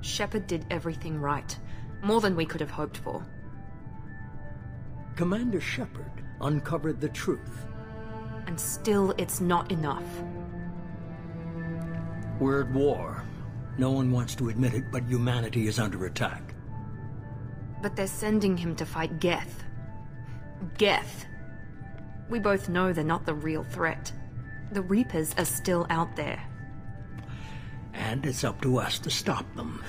Shepard did everything right. More than we could have hoped for. Commander Shepard uncovered the truth. And still, it's not enough. We're at war. No one wants to admit it, but humanity is under attack. But they're sending him to fight Geth. Geth. We both know they're not the real threat. The Reapers are still out there. And it's up to us to stop them.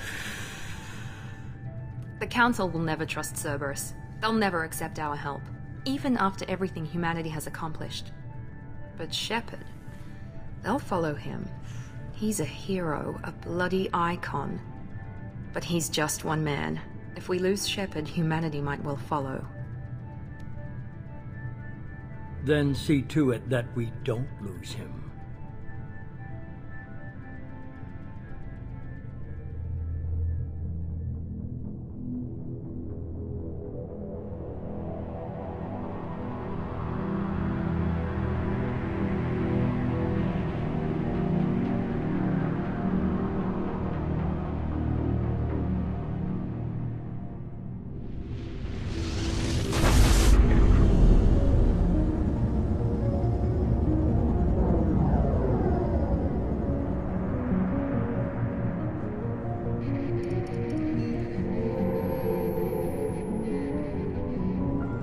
The Council will never trust Cerberus. They'll never accept our help, even after everything humanity has accomplished. But Shepard, they'll follow him. He's a hero, a bloody icon. But he's just one man. If we lose Shepard, humanity might well follow. Then see to it that we don't lose him.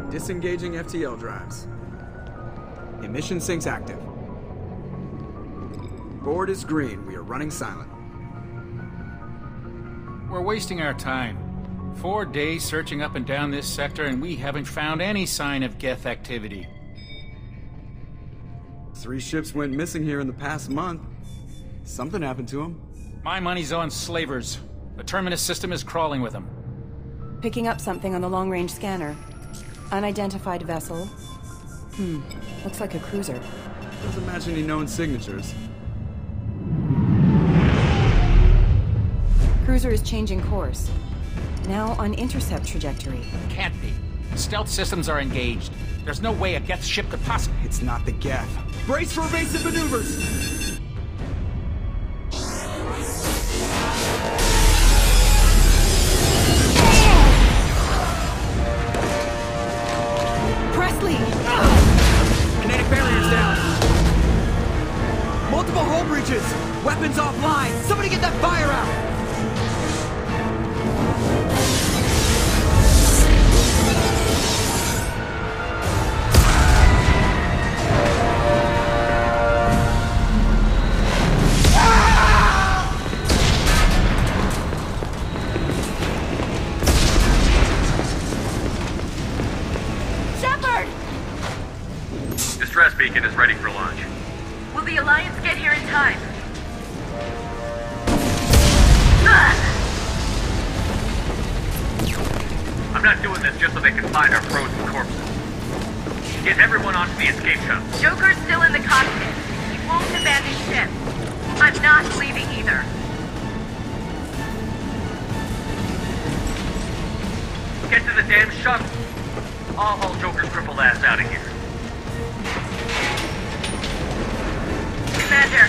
Disengaging FTL drives. Emission sinks active. Board is green. We are running silent. We're wasting our time. 4 days searching up and down this sector, and we haven't found any sign of Geth activity. 3 ships went missing here in the past month. Something happened to them. My money's on slavers. The Terminus system is crawling with them. Picking up something on the long-range scanner. Unidentified vessel. Looks like a cruiser. Doesn't match any known signatures. Cruiser is changing course. Now on intercept trajectory. Can't be. Stealth systems are engaged. There's no way a Geth ship could possibly... It's not the Geth. Brace for evasive maneuvers! Kinetic barriers down. Multiple hull breaches. Weapons offline. Somebody get that fire out. Distress beacon is ready for launch. Will the Alliance get here in time? I'm not doing this just so they can find our frozen corpses. Get everyone onto the escape shuttle. Joker's still in the cockpit. He won't abandon ship. I'm not leaving either. Get to the damn shuttle. I'll haul Joker's crippled ass out of here. Commander.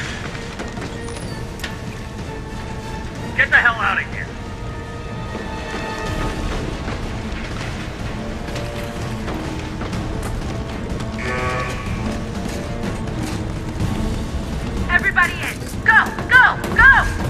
Get the hell out of here. Everybody in. Go! Go! Go!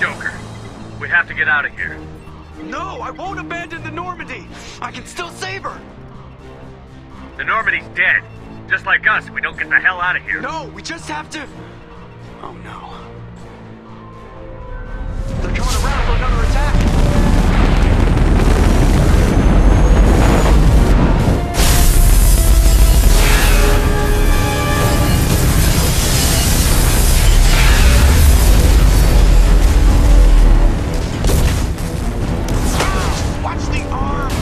Joker. We have to get out of here. No, I won't abandon the Normandy! I can still save her! The Normandy's dead. Just like us, we don't get the hell out of here. No, we just have to... Oh no. They're coming around for another attack! Watch the arm!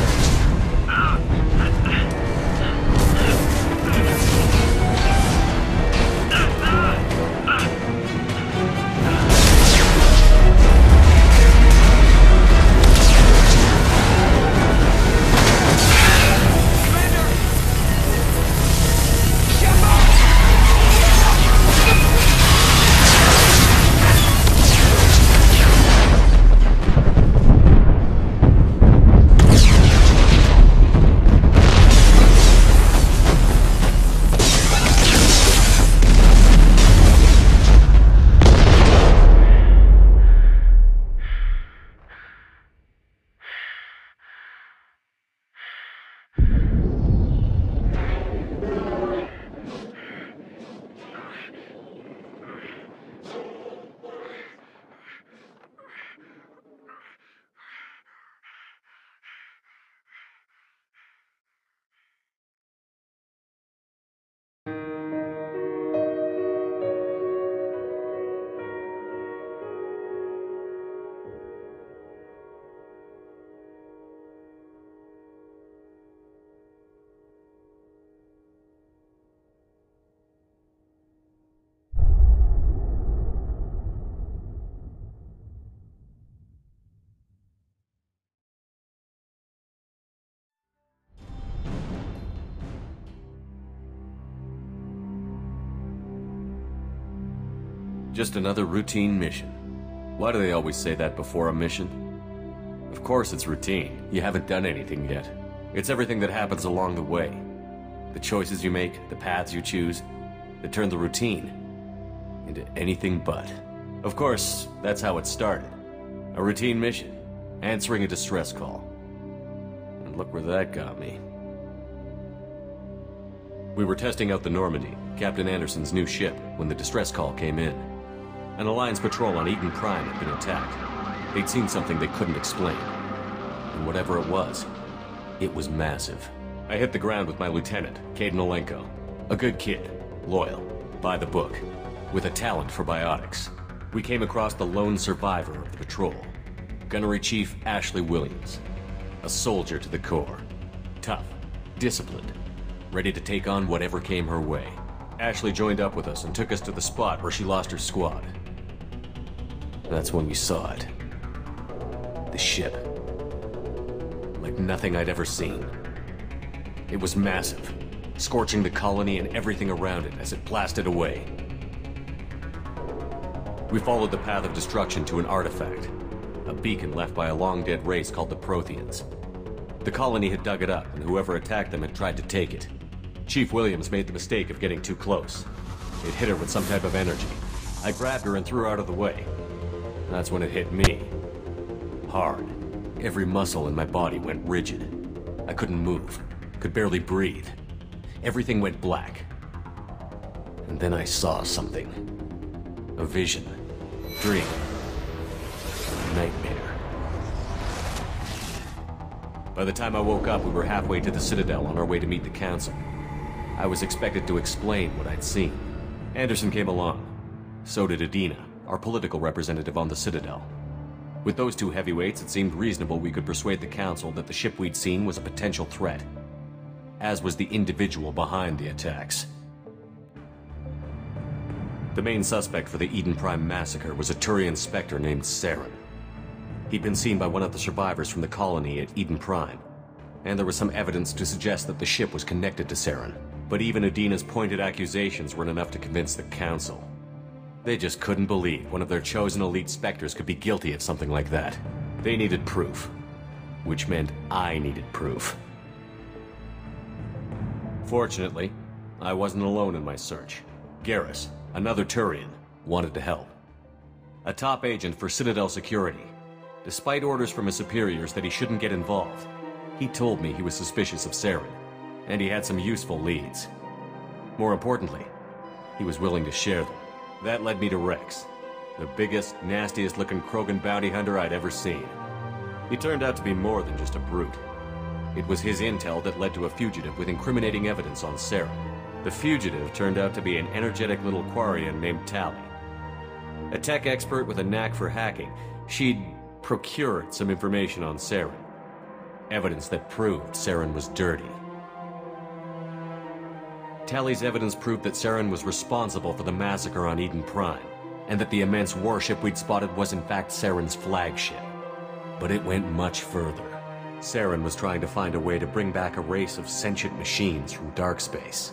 Just another routine mission. Why do they always say that before a mission? Of course it's routine. You haven't done anything yet. It's everything that happens along the way. The choices you make, the paths you choose, that turn the routine into anything but. Of course, that's how it started. A routine mission, answering a distress call. And look where that got me. We were testing out the Normandy, Captain Anderson's new ship, when the distress call came in. An Alliance patrol on Eden Prime had been attacked. They'd seen something they couldn't explain. And whatever it was massive. I hit the ground with my lieutenant, Caden Olenko. A good kid, loyal, by the book, with a talent for biotics. We came across the lone survivor of the patrol, Gunnery Chief Ashley Williams. A soldier to the core. Tough, disciplined, ready to take on whatever came her way. Ashley joined up with us and took us to the spot where she lost her squad. That's when we saw it. The ship. Like nothing I'd ever seen. It was massive, scorching the colony and everything around it as it blasted away. We followed the path of destruction to an artifact, a beacon left by a long-dead race called the Protheans. The colony had dug it up, and whoever attacked them had tried to take it. Chief Williams made the mistake of getting too close. It hit her with some type of energy. I grabbed her and threw her out of the way. That's when it hit me. Hard. Every muscle in my body went rigid. I couldn't move. Could barely breathe. Everything went black. And then I saw something. A vision. Dream. A nightmare. By the time I woke up, we were halfway to the Citadel on our way to meet the Council. I was expected to explain what I'd seen. Anderson came along. So did Adina, our political representative on the Citadel. With those two heavyweights, it seemed reasonable we could persuade the Council that the ship we'd seen was a potential threat. As was the individual behind the attacks. The main suspect for the Eden Prime massacre was a Turian Spectre named Saren. He'd been seen by one of the survivors from the colony at Eden Prime, and there was some evidence to suggest that the ship was connected to Saren. But even Adina's pointed accusations weren't enough to convince the Council. They just couldn't believe one of their chosen elite Spectres could be guilty of something like that. They needed proof. Which meant I needed proof. Fortunately, I wasn't alone in my search. Garrus, another Turian, wanted to help. a top agent for Citadel Security. Despite orders from his superiors that he shouldn't get involved, he told me he was suspicious of Saren, and he had some useful leads. More importantly, he was willing to share them. That led me to Rex, the biggest, nastiest-looking Krogan bounty hunter I'd ever seen. He turned out to be more than just a brute. It was his intel that led to a fugitive with incriminating evidence on Saren. The fugitive turned out to be an energetic little Quarian named Tali. A tech expert with a knack for hacking, she'd procured some information on Saren. Evidence that proved Saren was dirty. Tali's evidence proved that Saren was responsible for the massacre on Eden Prime, and that the immense warship we'd spotted was in fact Saren's flagship. But it went much further. Saren was trying to find a way to bring back a race of sentient machines from dark space.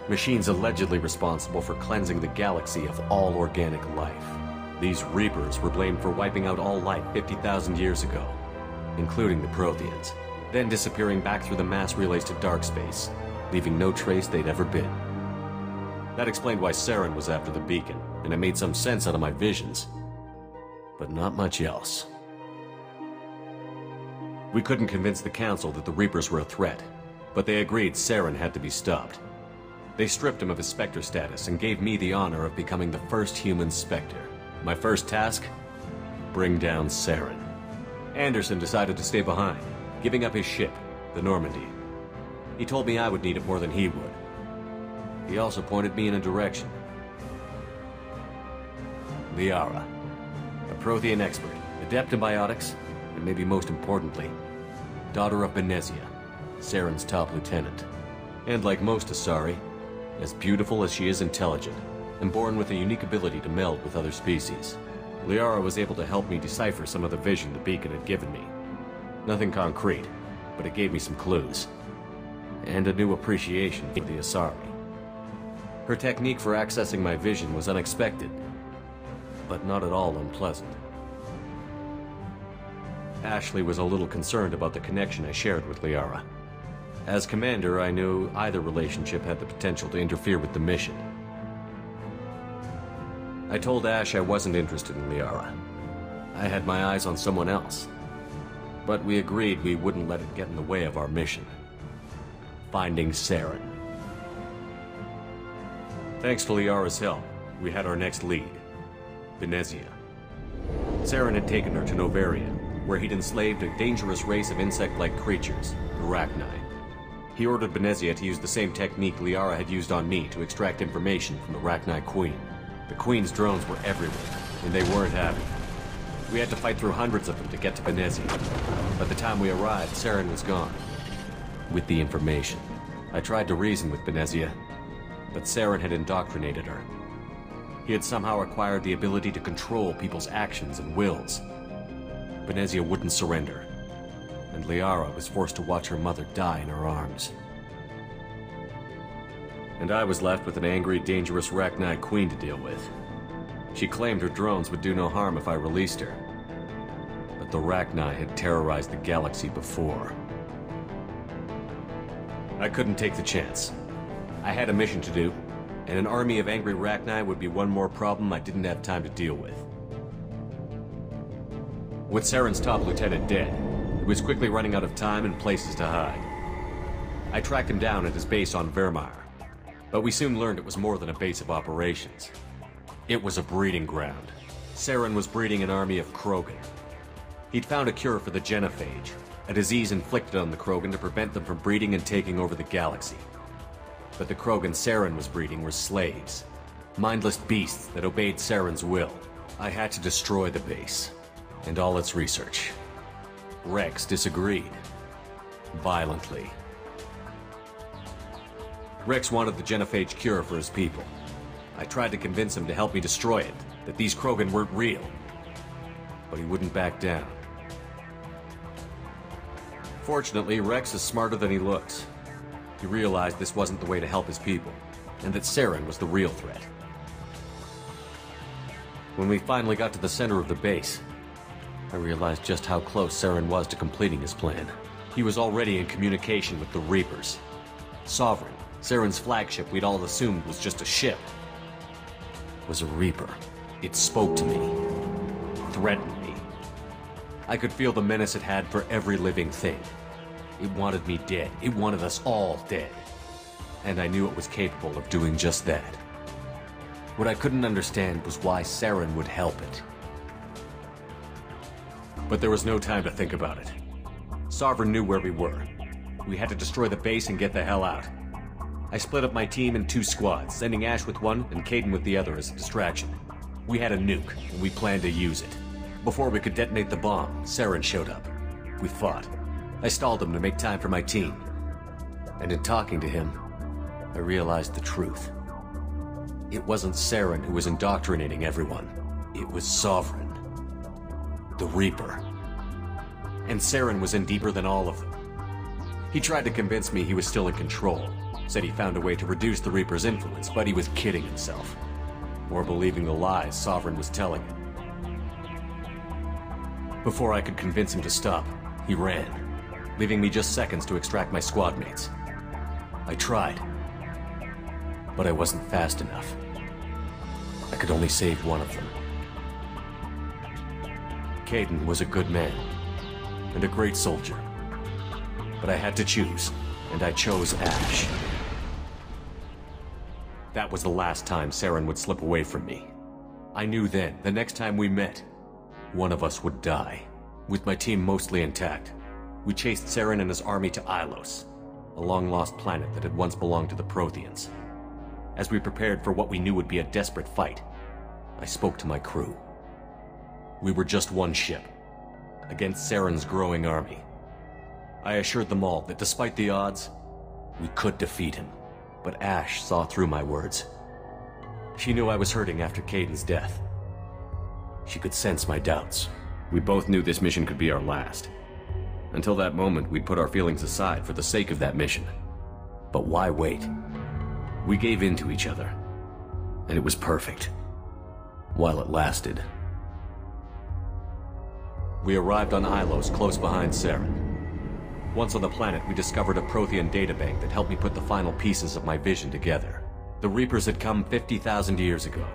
Machines allegedly responsible for cleansing the galaxy of all organic life. These Reapers were blamed for wiping out all life 50,000 years ago, including the Protheans, then disappearing back through the mass relays to dark space, leaving no trace they'd ever been. That explained why Saren was after the beacon, and it made some sense out of my visions. But not much else. We couldn't convince the Council that the Reapers were a threat, but they agreed Saren had to be stopped. They stripped him of his Spectre status and gave me the honor of becoming the first human Spectre. My first task? Bring down Saren. Anderson decided to stay behind, giving up his ship, the Normandy. He told me I would need it more than he would. He also pointed me in a direction. Liara, a Prothean expert, adept in biotics, and maybe most importantly, daughter of Benezia, Saren's top lieutenant. And like most Asari, as beautiful as she is intelligent, and born with a unique ability to meld with other species. Liara was able to help me decipher some of the vision the beacon had given me. Nothing concrete, but it gave me some clues. And a new appreciation for the Asari. Her technique for accessing my vision was unexpected, but not at all unpleasant. Ashley was a little concerned about the connection I shared with Liara. As commander, I knew either relationship had the potential to interfere with the mission. I told Ash I wasn't interested in Liara. I had my eyes on someone else. But we agreed we wouldn't let it get in the way of our mission. Finding Saren. Thanks to Liara's help, we had our next lead. Benezia. Saren had taken her to Novaria, where he'd enslaved a dangerous race of insect-like creatures, the Rachni. He ordered Benezia to use the same technique Liara had used on me to extract information from the Rachni Queen. The Queen's drones were everywhere, and they weren't happy. We had to fight through hundreds of them to get to Benezia. By the time we arrived, Saren was gone. With the information. I tried to reason with Benezia, but Saren had indoctrinated her. He had somehow acquired the ability to control people's actions and wills. Benezia wouldn't surrender, and Liara was forced to watch her mother die in her arms. And I was left with an angry, dangerous Rachni Queen to deal with. She claimed her drones would do no harm if I released her. But the Rachni had terrorized the galaxy before. I couldn't take the chance. I had a mission to do, and an army of angry Rachni would be one more problem I didn't have time to deal with. With Saren's top lieutenant dead, he was quickly running out of time and places to hide. I tracked him down at his base on Vermeer, but we soon learned it was more than a base of operations. It was a breeding ground. Saren was breeding an army of Krogan. He'd found a cure for the genophage, a disease inflicted on the Krogan to prevent them from breeding and taking over the galaxy. But the Krogan Saren was breeding were slaves, mindless beasts that obeyed Saren's will. I had to destroy the base, and all its research. Rex disagreed. Violently. Rex wanted the genophage cure for his people. I tried to convince him to help me destroy it, that these Krogan weren't real. But he wouldn't back down. Fortunately, Rex is smarter than he looks. He realized this wasn't the way to help his people, and that Saren was the real threat. When we finally got to the center of the base, I realized just how close Saren was to completing his plan. He was already in communication with the Reapers. Sovereign, Saren's flagship we'd all assumed was just a ship, was a Reaper. It spoke to me. threatened me. I could feel the menace it had for every living thing. It wanted me dead. It wanted us all dead. And I knew it was capable of doing just that. What I couldn't understand was why Saren would help it. But there was no time to think about it. Sovereign knew where we were. We had to destroy the base and get the hell out. I split up my team in 2 squads, sending Ash with one and Caden with the other as a distraction. We had a nuke, and we planned to use it. Before we could detonate the bomb, Saren showed up. We fought. I stalled him to make time for my team. And in talking to him, I realized the truth. It wasn't Saren who was indoctrinating everyone. It was Sovereign. The Reaper. And Saren was in deeper than all of them. He tried to convince me he was still in control. Said he found a way to reduce the Reaper's influence, but he was kidding himself. Or believing the lies Sovereign was telling him. Before I could convince him to stop, he ran, leaving me just seconds to extract my squad mates. I tried, but I wasn't fast enough. I could only save one of them. Caden was a good man, and a great soldier. But I had to choose, and I chose Ash. That was the last time Saren would slip away from me. I knew then, the next time we met, one of us would die. With my team mostly intact, we chased Saren and his army to Ilos, a long-lost planet that had once belonged to the Protheans. As we prepared for what we knew would be a desperate fight, I spoke to my crew. We were just one ship, against Saren's growing army. I assured them all that despite the odds, we could defeat him. But Ash saw through my words. She knew I was hurting after Caden's death. She could sense my doubts. We both knew this mission could be our last. Until that moment, we'd put our feelings aside for the sake of that mission. But why wait? We gave in to each other. And it was perfect. While it lasted. We arrived on Ilos, close behind Saren. Once on the planet, we discovered a Prothean databank that helped me put the final pieces of my vision together. The Reapers had come 50,000 years ago,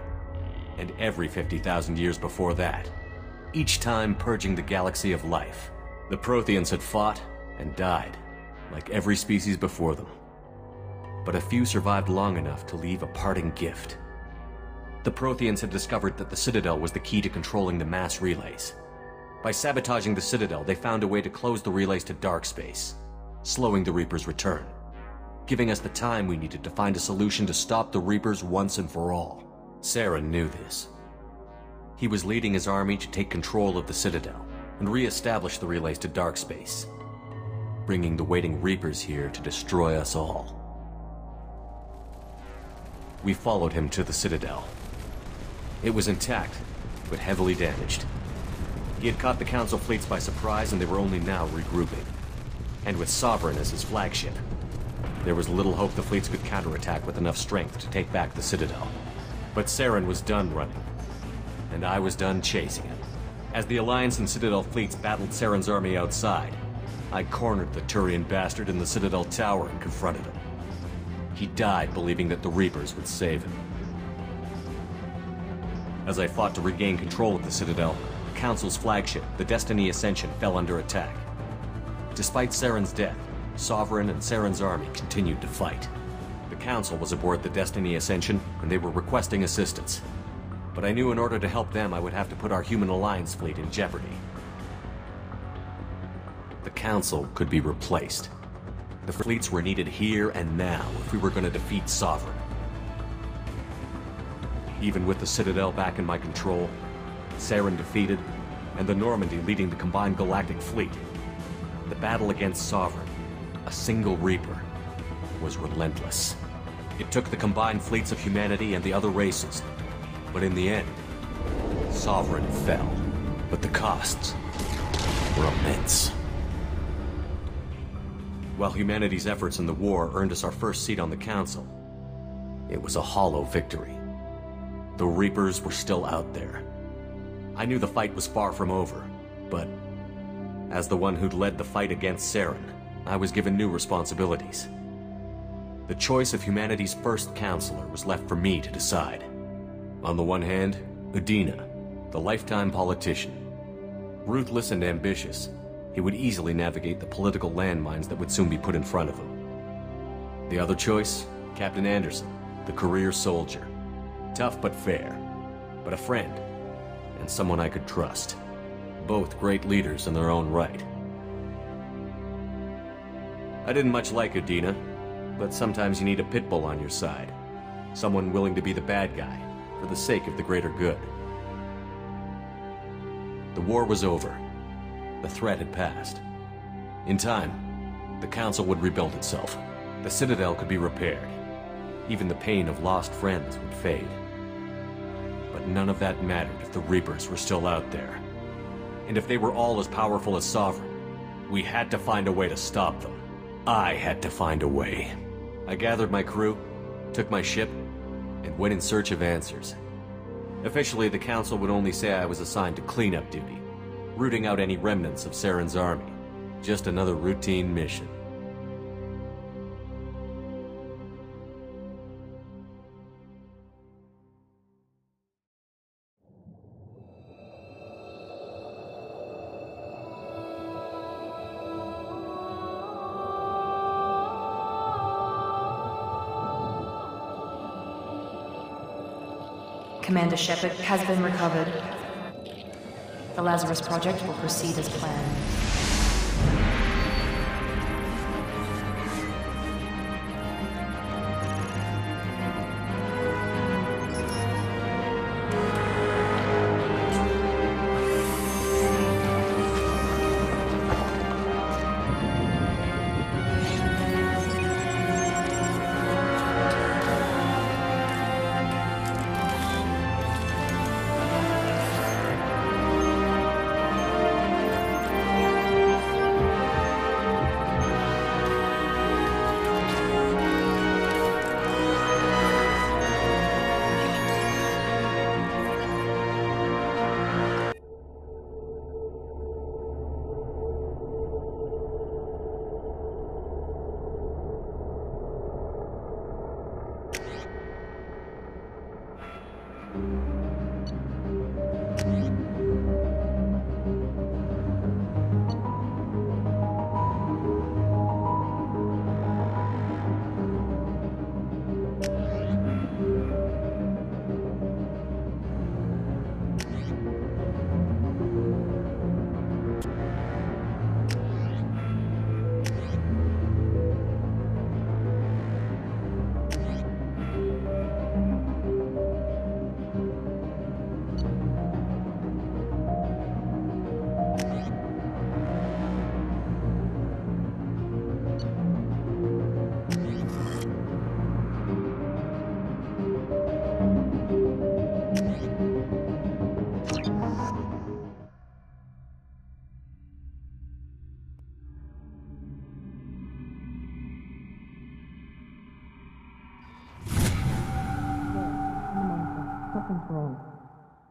and every 50,000 years before that, each time purging the galaxy of life. The Protheans had fought and died, like every species before them. But a few survived long enough to leave a parting gift. The Protheans had discovered that the Citadel was the key to controlling the mass relays. By sabotaging the Citadel, they found a way to close the relays to dark space, slowing the Reaper's return, giving us the time we needed to find a solution to stop the Reapers once and for all. Saren knew this. He was leading his army to take control of the Citadel and re-establish the relays to dark space, bringing the waiting Reapers here to destroy us all. We followed him to the Citadel. It was intact, but heavily damaged. He had caught the Council fleets by surprise, and they were only now regrouping. And with Sovereign as his flagship, there was little hope the fleets could counterattack with enough strength to take back the Citadel. But Saren was done running, and I was done chasing him. As the Alliance and Citadel fleets battled Saren's army outside, I cornered the Turian bastard in the Citadel tower and confronted him. He died believing that the Reapers would save him. As I fought to regain control of the Citadel, the Council's flagship, the Destiny Ascension, fell under attack. Despite Saren's death, Sovereign and Saren's army continued to fight. The Council was aboard the Destiny Ascension, and they were requesting assistance. But I knew in order to help them, I would have to put our human Alliance fleet in jeopardy. The Council could be replaced. The fleets were needed here and now if we were going to defeat Sovereign. Even with the Citadel back in my control, Saren defeated, and the Normandy leading the combined galactic fleet, the battle against Sovereign, a single Reaper, was relentless. It took the combined fleets of humanity and the other races, but in the end, Sovereign fell. But the costs were immense. While humanity's efforts in the war earned us our first seat on the Council, it was a hollow victory. The Reapers were still out there. I knew the fight was far from over, but as the one who'd led the fight against Saren, I was given new responsibilities. The choice of humanity's first counselor was left for me to decide. On the one hand, Udina, The lifetime politician. Ruthless and ambitious, he would easily navigate the political landmines that would soon be put in front of him. The other choice? Captain Anderson, the career soldier. Tough but fair, but a friend, and someone I could trust. Both great leaders in their own right. I didn't much like Udina, but sometimes you need a pit bull on your side. Someone willing to be the bad guy, for the sake of the greater good. The war was over. The threat had passed. In time, the Council would rebuild itself. The Citadel could be repaired. Even the pain of lost friends would fade. But none of that mattered if the Reapers were still out there. And if they were all as powerful as Sovereign, we had to find a way to stop them. I had to find a way. I gathered my crew, took my ship, and went in search of answers. Officially, the Council would only say I was assigned to cleanup duty, rooting out any remnants of Saren's army. Just another routine mission. Commander Shepard has been recovered. The Lazarus project will proceed as planned.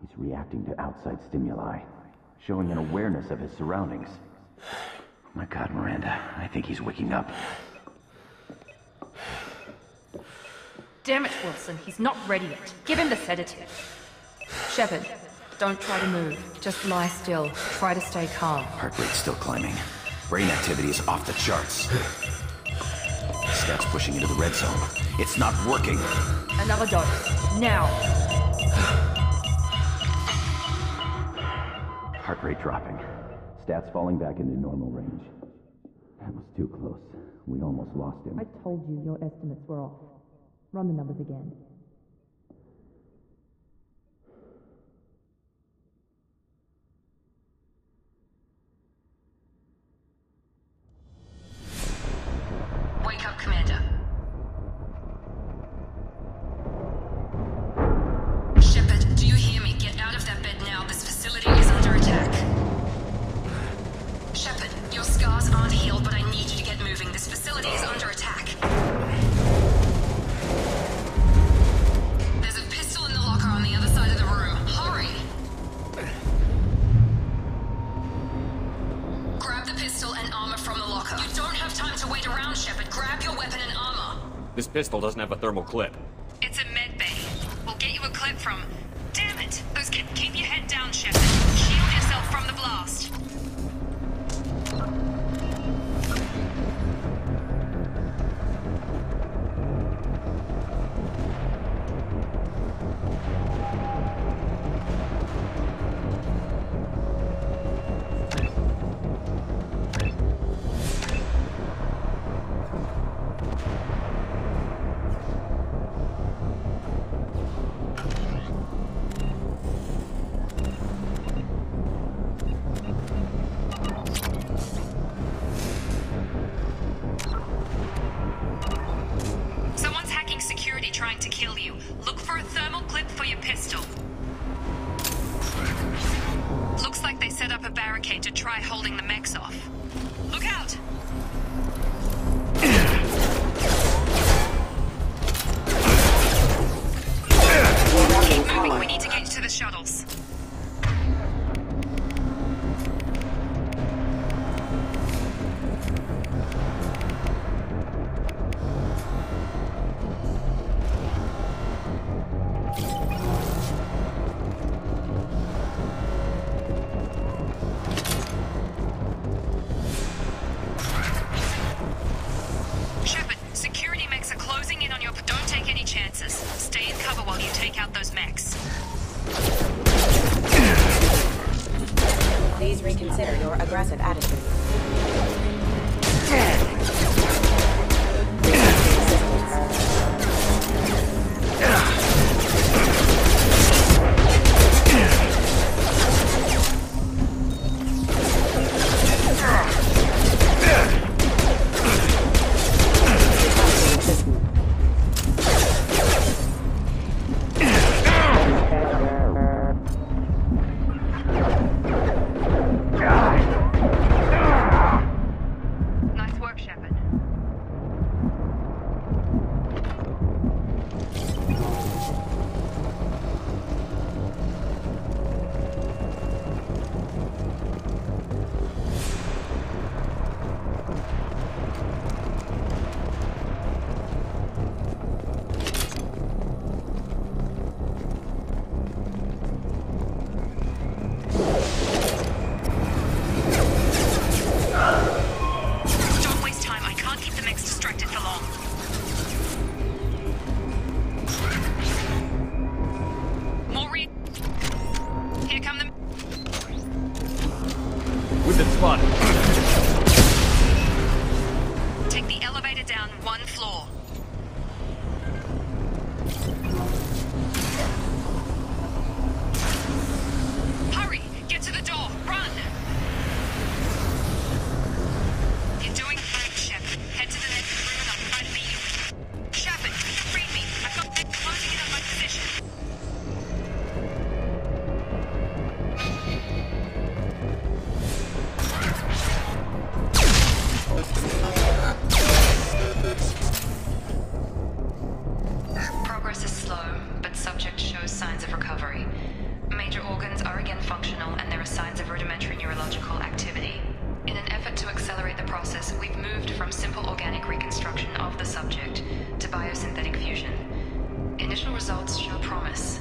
He's reacting to outside stimuli, showing an awareness of his surroundings. Oh my God, Miranda, I think he's waking up. Damn it, Wilson, he's not ready yet. Give him the sedative. Shepard, don't try to move. Just lie still. Try to stay calm. Heart rate's still climbing. Brain activity is off the charts. Scout's pushing into the red zone. It's not working. Another dose. Now. Heart rate dropping. Stats falling back into normal range. That was too close. We almost lost him. I told you your estimates were off. Run the numbers again. Wake up, Commander. Shepard, do you hear me? Get out of that bed now. This facility is under attack. Shepard, your scars aren't healed, but I need you to get moving. This facility is under attack. There's a pistol in the locker on the other side of the room. Hurry! Grab the pistol and armor from the locker. You don't have time to wait around, Shepard. Grab your weapon and armor. This pistol doesn't have a thermal clip. It's a med bay. We'll get you a clip from... Damn it! Those Keep your head down, Shepard. Shield yourself from the blast. Trying to kill you. Look for a thermal clip for your pistol. Looks like they set up a barricade to try holding the mechs off. Look out! Keep moving, we need to get to the shuttles. Stay in cover while you take out those mechs. Please reconsider your aggressive attitude. Take the elevator down one floor. Hurry! Get to the door! Run! You're doing great, Shepard. Head to the next room and I'll try to meet you. Shepard, read me. I've got them closing in on my position. Progress is slow, but subject shows signs of recovery. Major organs are again functional, and there are signs of rudimentary neurological activity. In an effort to accelerate the process, we've moved from simple organic reconstruction of the subject to biosynthetic fusion. Initial results show promise.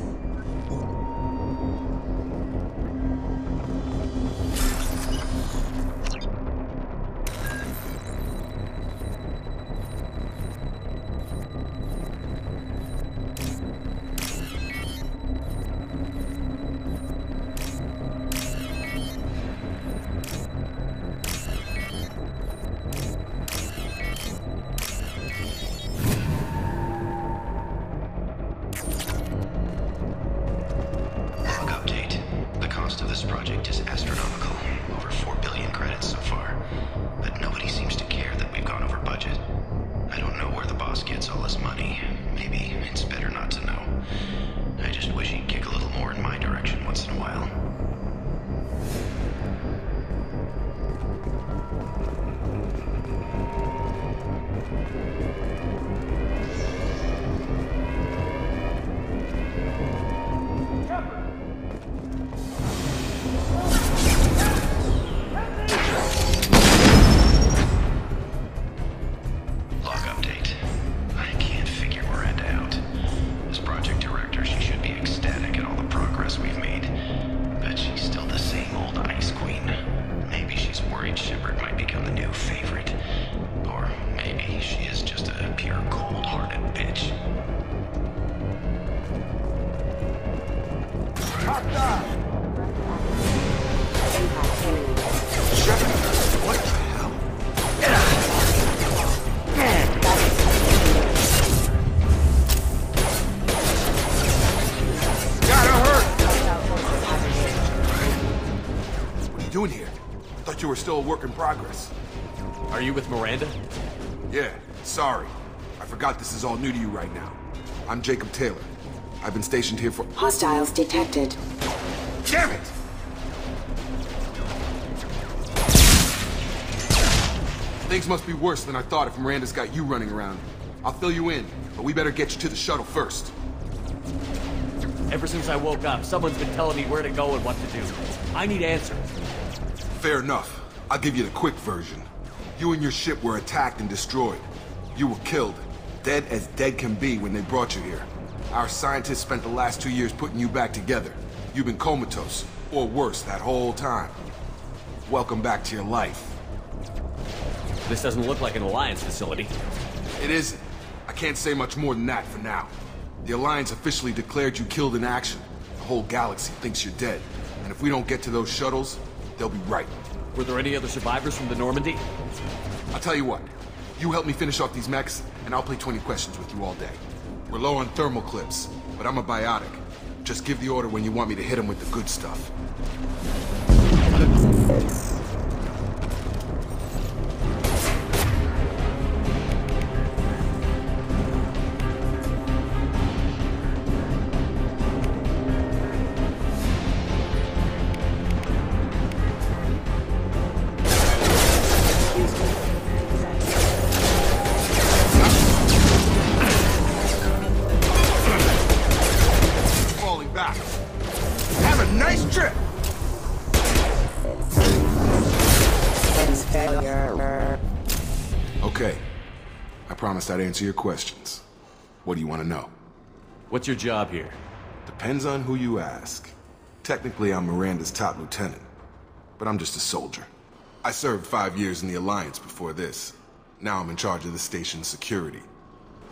Shepard might become the new favorite. Or maybe she is just a pure cold-hearted bitch. Shepard, what the hell? Gotta hurt! What are you doing here? Thought you were still a work in progress. Are you with Miranda? Yeah, sorry. I forgot this is all new to you right now. I'm Jacob Taylor. I've been stationed here for— Hostiles detected. Damn it! Things must be worse than I thought if Miranda's got you running around. I'll fill you in, but we better get you to the shuttle first. Ever since I woke up, someone's been telling me where to go and what to do. I need answers. Fair enough. I'll give you the quick version. You and your ship were attacked and destroyed. You were killed. Dead as dead can be when they brought you here. Our scientists spent the last 2 years putting you back together. You've been comatose, or worse, that whole time. Welcome back to your life. This doesn't look like an Alliance facility. It isn't. I can't say much more than that for now. The Alliance officially declared you killed in action. The whole galaxy thinks you're dead. And if we don't get to those shuttles, they'll be right. Were there any other survivors from the Normandy? I'll tell you what. You help me finish off these mechs, and I'll play 20 questions with you all day. We're low on thermal clips, but I'm a biotic. Just give the order when you want me to hit them with the good stuff. Okay. I promised I'd answer your questions. What do you want to know? What's your job here? Depends on who you ask. Technically, I'm Miranda's top lieutenant, but I'm just a soldier. I served 5 years in the Alliance before this. Now I'm in charge of the station's security.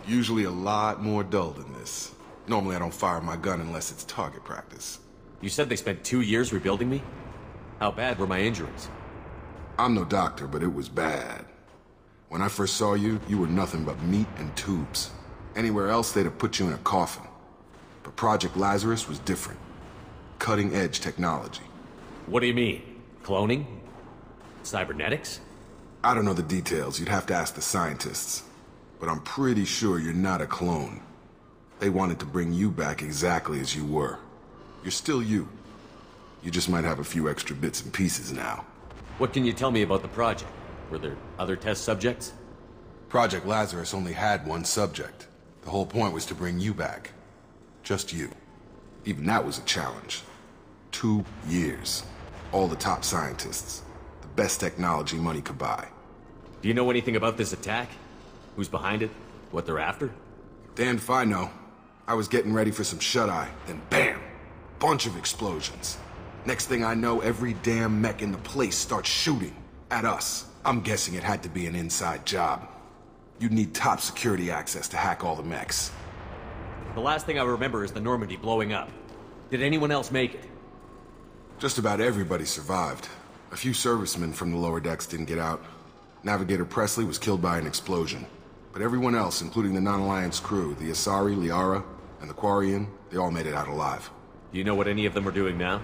Usually a lot more dull than this. Normally I don't fire my gun unless it's target practice. You said they spent 2 years rebuilding me? How bad were my injuries? I'm no doctor, but it was bad. When I first saw you, you were nothing but meat and tubes. Anywhere else, they'd have put you in a coffin. But Project Lazarus was different. Cutting-edge technology. What do you mean? Cloning? Cybernetics? I don't know the details. You'd have to ask the scientists. But I'm pretty sure you're not a clone. They wanted to bring you back exactly as you were. You're still you. You just might have a few extra bits and pieces now. What can you tell me about the project? Were there other test subjects? Project Lazarus only had one subject. The whole point was to bring you back. Just you. Even that was a challenge. 2 years. All the top scientists. The best technology money could buy. Do you know anything about this attack? Who's behind it? What they're after? Damned if I know. I was getting ready for some shut-eye, then bam! Bunch of explosions. Next thing I know, every damn mech in the place starts shooting. At us. I'm guessing it had to be an inside job. You'd need top security access to hack all the mechs. The last thing I remember is the Normandy blowing up. Did anyone else make it? Just about everybody survived. A few servicemen from the lower decks didn't get out. Navigator Presley was killed by an explosion. But everyone else, including the non-Alliance crew, the Asari, Liara, and the Quarian, they all made it out alive. Do you know what any of them are doing now?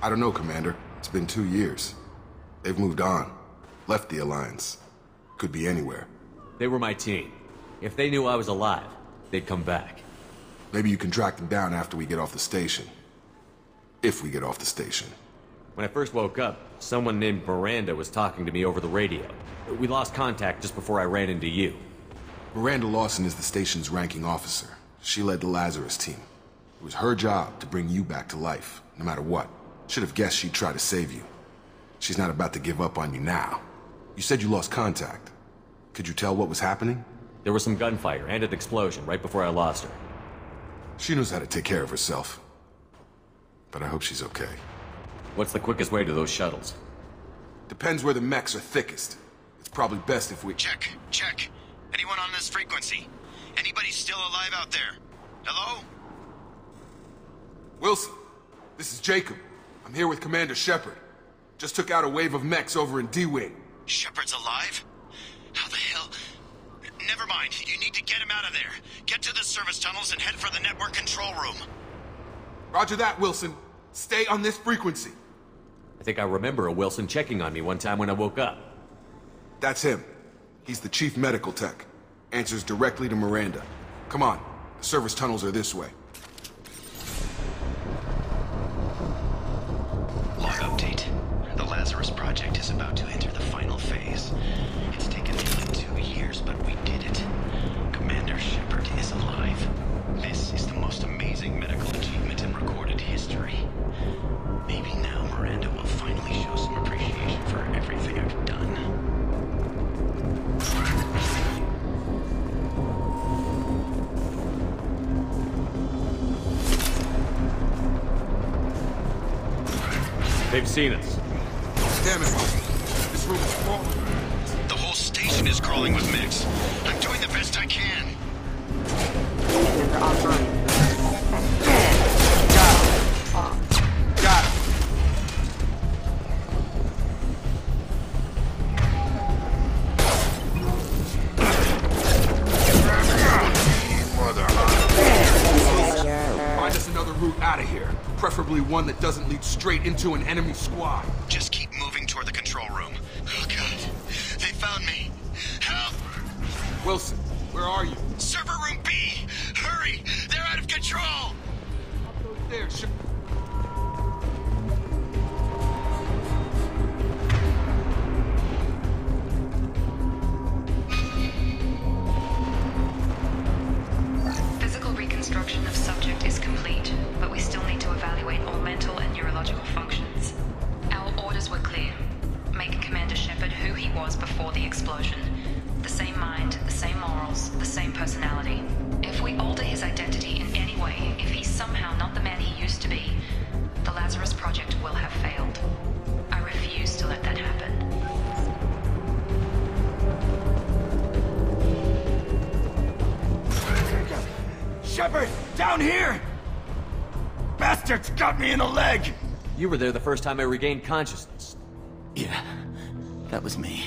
I don't know, Commander. It's been 2 years. They've moved on. Left the Alliance. Could be anywhere. They were my team. If they knew I was alive, they'd come back. Maybe you can track them down after we get off the station. If we get off the station. When I first woke up, someone named Miranda was talking to me over the radio. We lost contact just before I ran into you. Miranda Lawson is the station's ranking officer. She led the Lazarus team. It was her job to bring you back to life, no matter what. Should have guessed she'd try to save you. She's not about to give up on you now. You said you lost contact. Could you tell what was happening? There was some gunfire and an explosion right before I lost her. She knows how to take care of herself. But I hope she's okay. What's the quickest way to those shuttles? Depends where the mechs are thickest. It's probably best if we... Check. Anyone on this frequency? Anybody still alive out there? Hello? Wilson, this is Jacob. I'm here with Commander Shepard. Just took out a wave of mechs over in D-Wing. Shepard's alive? How the hell? Never mind. You need to get him out of there. Get to the service tunnels and head for the network control room. Roger that, Wilson. Stay on this frequency. I think I remember a Wilson checking on me one time when I woke up. That's him. He's the chief medical tech. Answers directly to Miranda. Come on. The service tunnels are this way. Log update. The Lazarus project is about to enter the final phase. It's taken nearly 2 years, but we did it. Commander Shepard is alive. This is the most amazing medical achievement in recorded history. Maybe now Miranda will finally show some appreciation for everything I've done. They've seen us. Damn it. This room is crawling. The whole station is crawling with mechs. I'm doing the best I can. Got him. Find us another route out of here. Preferably one that doesn't lead straight into an enemy squad. Just keep moving toward the control room. Oh god. They found me. Help! Wilson, where are you? Server room B! Hurry! They're out of control! There, Physical reconstruction of subject is complete, but we still need to evaluate all mental and neurological functions. Our orders were clear. Make Commander Shepard who he was before the explosion. The same mind, the same morals, the same personality. If we alter his identity in any way, if he's somehow not the man he used to be, the Lazarus project will have failed. I refuse to let that happen. Shepard! Down here! Bastards got me in the leg! You were there the first time I regained consciousness. Yeah, that was me.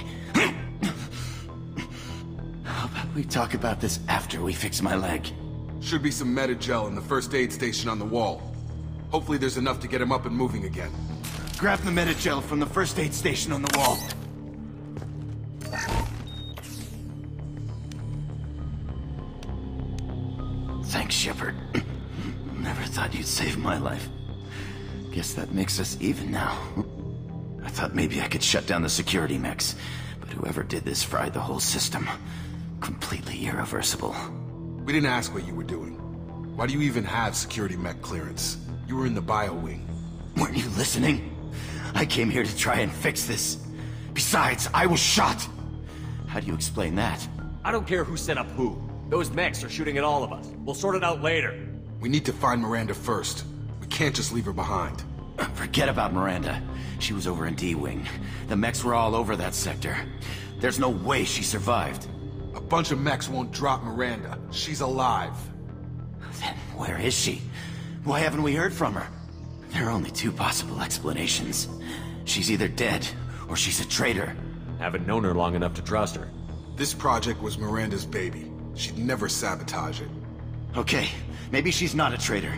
How about we talk about this after we fix my leg? Should be some meta-gel in the first aid station on the wall. Hopefully there's enough to get him up and moving again. Grab the meta-gel from the first aid station on the wall. Thanks, Shepard. Never thought you'd save my life. Guess that makes us even now. I thought maybe I could shut down the security mechs, but whoever did this fried the whole system. Completely irreversible. We didn't ask what you were doing. Why do you even have security mech clearance? You were in the bio wing. Weren't you listening? I came here to try and fix this. Besides, I was shot. How do you explain that? I don't care who set up who. Those mechs are shooting at all of us. We'll sort it out later. We need to find Miranda first. We can't just leave her behind. Forget about Miranda. She was over in D-Wing. The mechs were all over that sector. There's no way she survived. A bunch of mechs won't drop Miranda. She's alive. Then where is she? Why haven't we heard from her? There are only two possible explanations. She's either dead, or she's a traitor. Haven't known her long enough to trust her. This project was Miranda's baby. She'd never sabotage it. Okay, maybe she's not a traitor.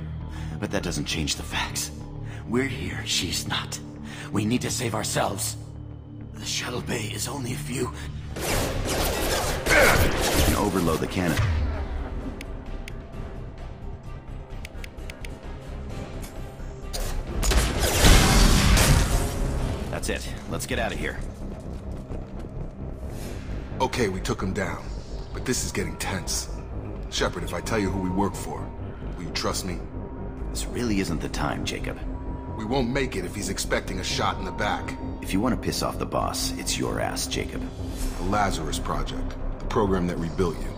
But that doesn't change the facts. We're here, she's not. We need to save ourselves. The shuttle bay is only a few... You can overload the cannon. That's it. Let's get out of here. Okay, we took him down. But this is getting tense. Shepard, if I tell you who we work for, will you trust me? This really isn't the time, Jacob. We won't make it if he's expecting a shot in the back. If you want to piss off the boss, it's your ass, Jacob. The Lazarus Project. The program that rebuilt you.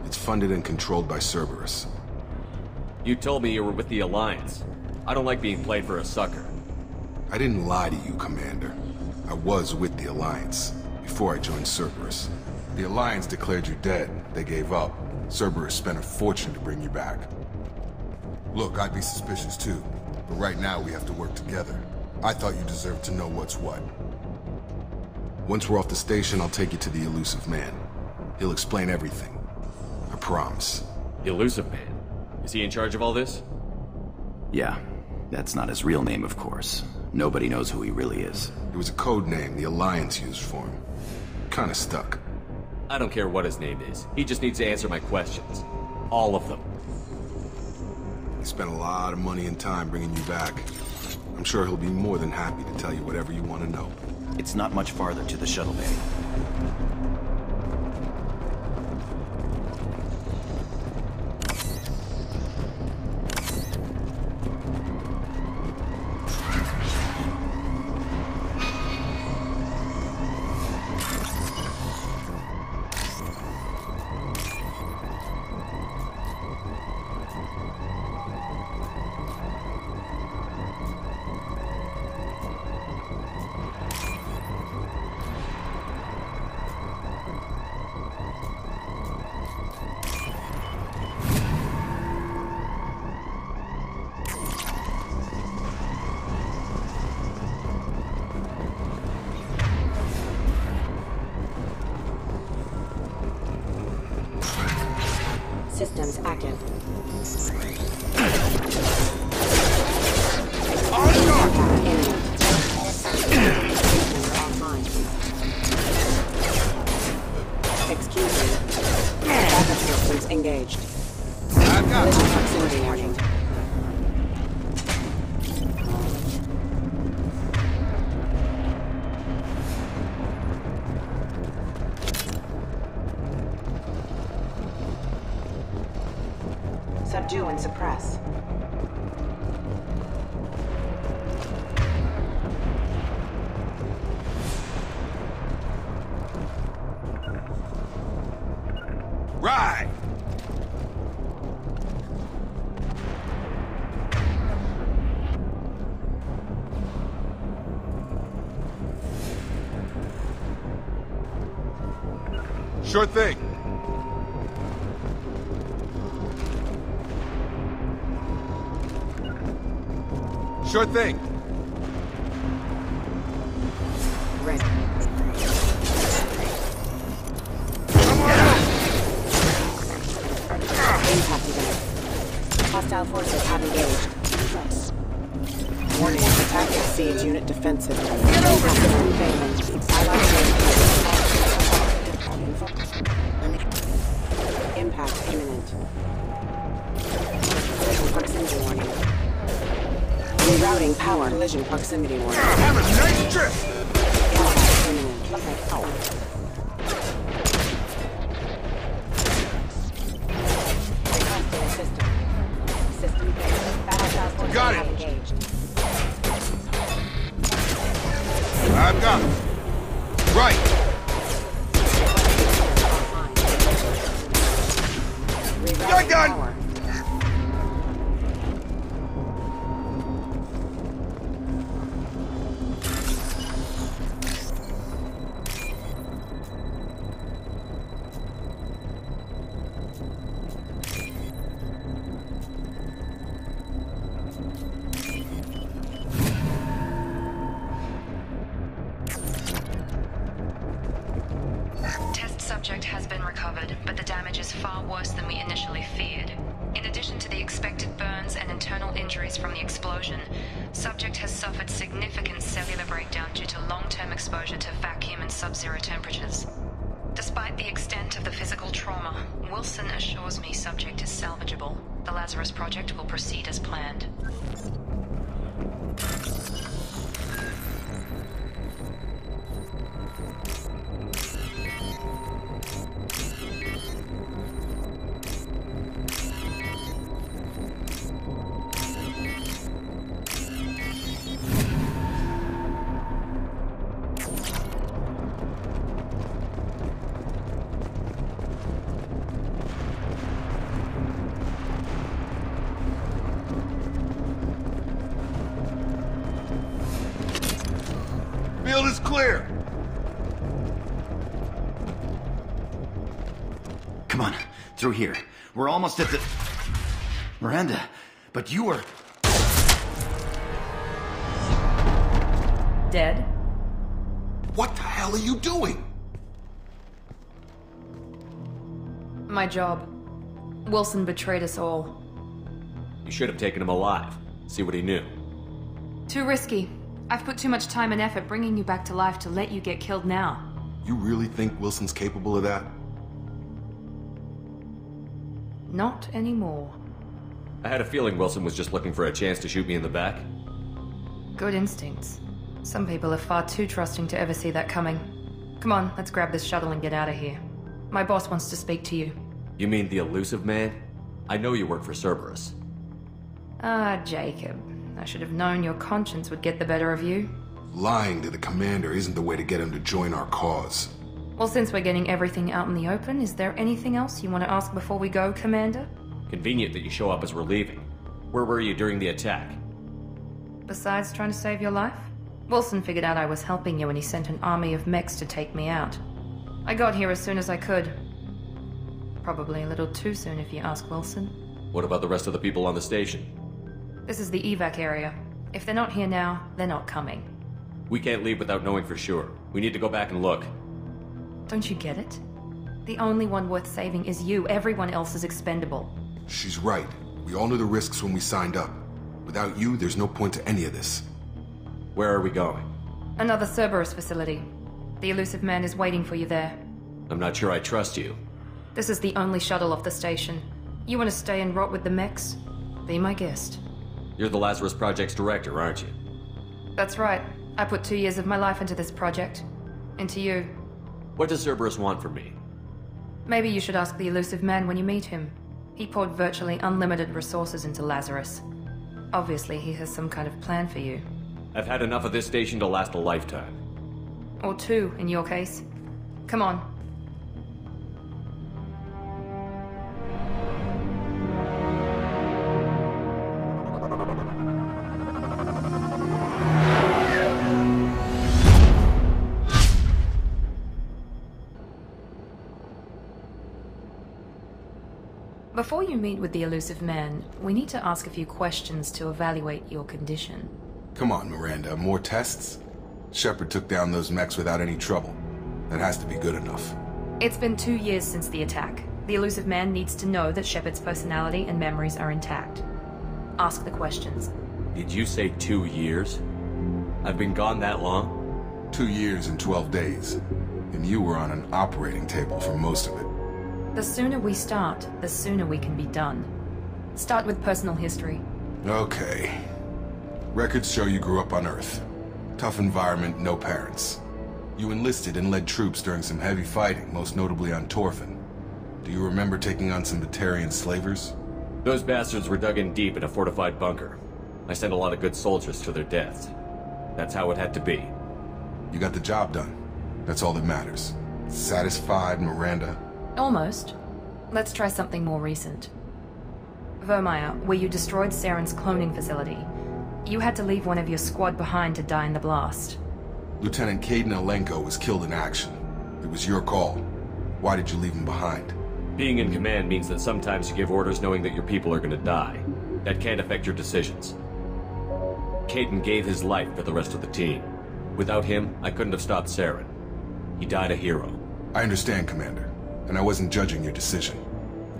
It's funded and controlled by Cerberus. You told me you were with the Alliance. I don't like being played for a sucker. I didn't lie to you, Commander. I was with the Alliance, before I joined Cerberus. The Alliance declared you dead. They gave up. Cerberus spent a fortune to bring you back. Look, I'd be suspicious too, but right now we have to work together. I thought you deserved to know what's what. Once we're off the station, I'll take you to the Elusive Man. He'll explain everything. I promise. The Elusive Man? Is he in charge of all this? Yeah. That's not his real name, of course. Nobody knows who he really is. It was a code name the Alliance used for him. Kinda stuck. I don't care what his name is. He just needs to answer my questions. All of them. He spent a lot of money and time bringing you back. I'm sure he'll be more than happy to tell you whatever you want to know. It's not much farther to the shuttle bay. Systems active. Excuse me. Backup systems engaged. I've got Collision proximity warning. Subdue and suppress. Right! Sure thing. Sure thing. Right. Impact event. Hostile forces have engaged. Warning, attack exceeds unit defensive. Get over here! Impact imminent. Collision proximity warning. Rerouting power. Collision proximity warning. Have a nice trip! Impact imminent. Okay. Got it! I've got it. Right! You're done! Subject has been recovered, but the damage is far worse than we initially feared. In addition to the expected burns and internal injuries from the explosion, subject has suffered significant cellular breakdown due to long-term exposure to vacuum and sub-zero temperatures. Despite the extent of the physical trauma, Wilson assures me subject is salvageable. The Lazarus project will proceed as planned. Come on, through here. We're almost at the... Miranda, but you were... Dead? What the hell are you doing? My job. Wilson betrayed us all. You should have taken him alive. See what he knew. Too risky. I've put too much time and effort bringing you back to life to let you get killed now. You really think Wilson's capable of that? Not anymore. I had a feeling Wilson was just looking for a chance to shoot me in the back. Good instincts. Some people are far too trusting to ever see that coming. Come on, let's grab this shuttle and get out of here. My boss wants to speak to you. You mean the elusive man? I know you work for Cerberus. Ah, Jacob. I should have known your conscience would get the better of you. Lying to the commander isn't the way to get him to join our cause. Well, since we're getting everything out in the open, is there anything else you want to ask before we go, Commander? Convenient that you show up as we're leaving. Where were you during the attack? Besides trying to save your life? Wilson figured out I was helping you and he sent an army of mechs to take me out. I got here as soon as I could. Probably a little too soon if you ask Wilson. What about the rest of the people on the station? This is the evac area. If they're not here now, they're not coming. We can't leave without knowing for sure. We need to go back and look. Don't you get it? The only one worth saving is you. Everyone else is expendable. She's right. We all knew the risks when we signed up. Without you, there's no point to any of this. Where are we going? Another Cerberus facility. The elusive man is waiting for you there. I'm not sure I trust you. This is the only shuttle off the station. You want to stay and rot with the mechs? Be my guest. You're the Lazarus Project's director, aren't you? That's right. I put 2 years of my life into this project. Into you. What does Cerberus want from me? Maybe you should ask the elusive man when you meet him. He poured virtually unlimited resources into Lazarus. Obviously, he has some kind of plan for you. I've had enough of this station to last a lifetime. Or 2, in your case. Come on. Before you meet with the elusive man, we need to ask a few questions to evaluate your condition. Come on, Miranda. More tests? Shepard took down those mechs without any trouble. That has to be good enough. It's been 2 years since the attack. The elusive man needs to know that Shepard's personality and memories are intact. Ask the questions. Did you say 2 years? I've been gone that long? 2 years and 12 days. And you were on an operating table for most of it. The sooner we start, the sooner we can be done. Start with personal history. Okay. Records show you grew up on Earth. Tough environment, no parents. You enlisted and led troops during some heavy fighting, most notably on Torfin. Do you remember taking on some Batarian slavers? Those bastards were dug in deep in a fortified bunker. I sent a lot of good soldiers to their deaths. That's how it had to be. You got the job done. That's all that matters. Satisfied, Miranda? Almost. Let's try something more recent. Vermeer, where you destroyed Saren's cloning facility. You had to leave one of your squad behind to die in the blast. Lieutenant Caden Alenko was killed in action. It was your call. Why did you leave him behind? Being in command means that sometimes you give orders knowing that your people are gonna die. That can't affect your decisions. Caden gave his life for the rest of the team. Without him, I couldn't have stopped Saren. He died a hero. I understand, Commander. And I wasn't judging your decision.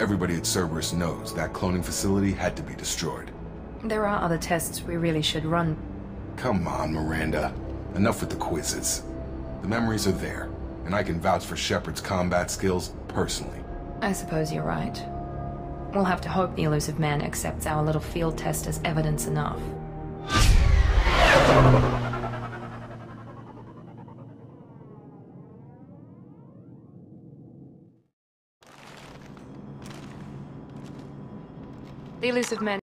Everybody at Cerberus knows that cloning facility had to be destroyed. There are other tests we really should run. Come on, Miranda. Enough with the quizzes. The memories are there, and I can vouch for Shepard's combat skills personally. I suppose you're right. We'll have to hope the elusive man accepts our little field test as evidence enough. The elusive man